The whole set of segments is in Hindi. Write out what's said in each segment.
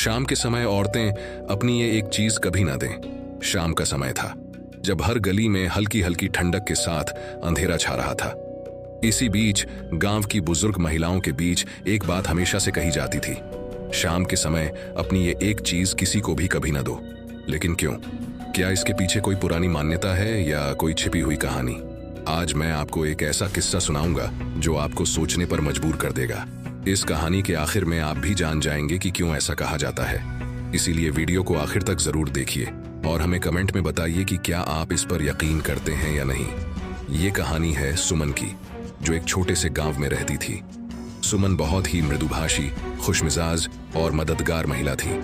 शाम के समय औरतें अपनी ये एक चीज कभी ना दें। शाम का समय था जब हर गली में हल्की हल्की ठंडक के साथ अंधेरा छा रहा था। इसी बीच गांव की बुजुर्ग महिलाओं के बीच एक बात हमेशा से कही जाती थी, शाम के समय अपनी ये एक चीज किसी को भी कभी ना दो। लेकिन क्यों? क्या इसके पीछे कोई पुरानी मान्यता है या कोई छिपी हुई कहानी? आज मैं आपको एक ऐसा किस्सा सुनाऊंगा जो आपको सोचने पर मजबूर कर देगा। इस कहानी के आखिर में आप भी जान जाएंगे कि क्यों ऐसा कहा जाता है। इसीलिए वीडियो को आखिर तक जरूर देखिए और हमें कमेंट में बताइए कि क्या आप इस पर यकीन करते हैं या नहीं। ये कहानी है सुमन की, जो एक छोटे से गांव में रहती थी। सुमन बहुत ही मृदुभाषी, खुशमिजाज और मददगार महिला थी।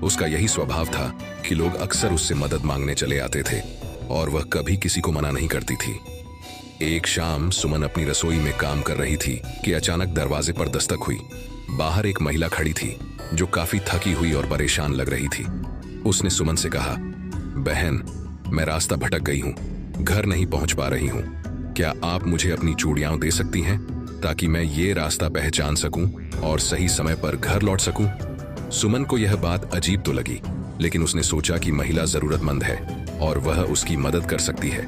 उसका यही स्वभाव था कि लोग अक्सर उससे मदद मांगने चले आते थे और वह कभी किसी को मना नहीं करती थी। एक शाम सुमन अपनी रसोई में काम कर रही थी कि अचानक दरवाजे पर दस्तक हुई। बाहर एक महिला खड़ी थी जो काफी थकी हुई और परेशान लग रही थी। उसने सुमन से कहा, बहन, मैं रास्ता भटक गई हूँ, घर नहीं पहुंच पा रही हूँ। क्या आप मुझे अपनी चूड़ियां दे सकती हैं ताकि मैं ये रास्ता पहचान सकूं और सही समय पर घर लौट सकूं? सुमन को यह बात अजीब तो लगी, लेकिन उसने सोचा कि महिला जरूरतमंद है और वह उसकी मदद कर सकती है।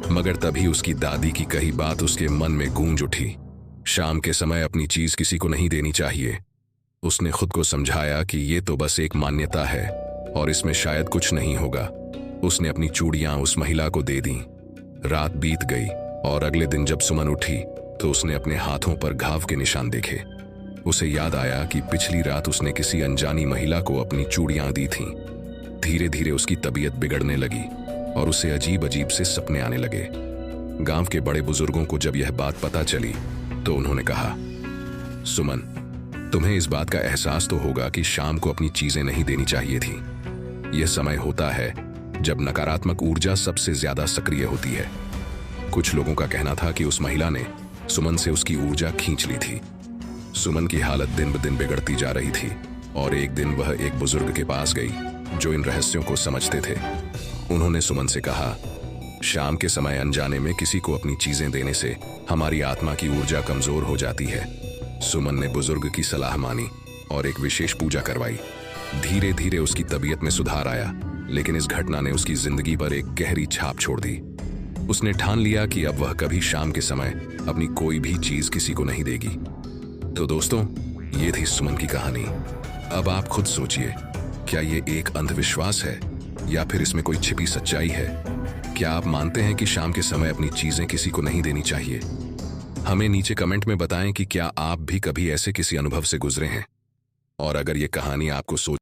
मगर तभी उसकी दादी की कही बात उसके मन में गूंज उठी। शाम के समय अपनी चीज किसी को नहीं देनी चाहिए। उसने खुद को समझाया कि ये तो बस एक मान्यता है और इसमें शायद कुछ नहीं होगा। उसने अपनी चूड़ियां उस महिला को दे दी। रात बीत गई और अगले दिन जब सुमन उठी तो उसने अपने हाथों पर घाव के निशान देखे। उसे याद आया कि पिछली रात उसने किसी अनजानी महिला को अपनी चूड़ियां दी थीं। धीरे धीरे उसकी तबीयत बिगड़ने लगी और उसे अजीब अजीब से सपने आने लगे। गांव के बड़े बुजुर्गों को जब यह बात पता चली तो उन्होंने कहा, सुमन, तुम्हें इस बात का एहसास तो होगा कि शाम को अपनी चीजें नहीं देनी चाहिए थी। यह समय होता है जब नकारात्मक ऊर्जा सबसे ज्यादा सक्रिय होती है। कुछ लोगों का कहना था कि उस महिला ने सुमन से उसकी ऊर्जा खींच ली थी। सुमन की हालत दिन ब दिन बिगड़ती जा रही थी और एक दिन वह एक बुजुर्ग के पास गई जो इन रहस्यों को समझते थे। उन्होंने सुमन से कहा, शाम के समय अनजाने में किसी को अपनी चीजें देने से हमारी आत्मा की ऊर्जा कमजोर हो जाती है। सुमन ने बुजुर्ग की सलाह मानी और एक विशेष पूजा करवाई। धीरे धीरे उसकी तबीयत में सुधार आया, लेकिन इस घटना ने उसकी जिंदगी पर एक गहरी छाप छोड़ दी। उसने ठान लिया कि अब वह कभी शाम के समय अपनी कोई भी चीज किसी को नहीं देगी। तो दोस्तों, ये थी सुमन की कहानी। अब आप खुद सोचिए, क्या ये एक अंधविश्वास है या फिर इसमें कोई छिपी सच्चाई है? क्या आप मानते हैं कि शाम के समय अपनी चीजें किसी को नहीं देनी चाहिए? हमें नीचे कमेंट में बताएं कि क्या आप भी कभी ऐसे किसी अनुभव से गुजरे हैं। और अगर ये कहानी आपको सोच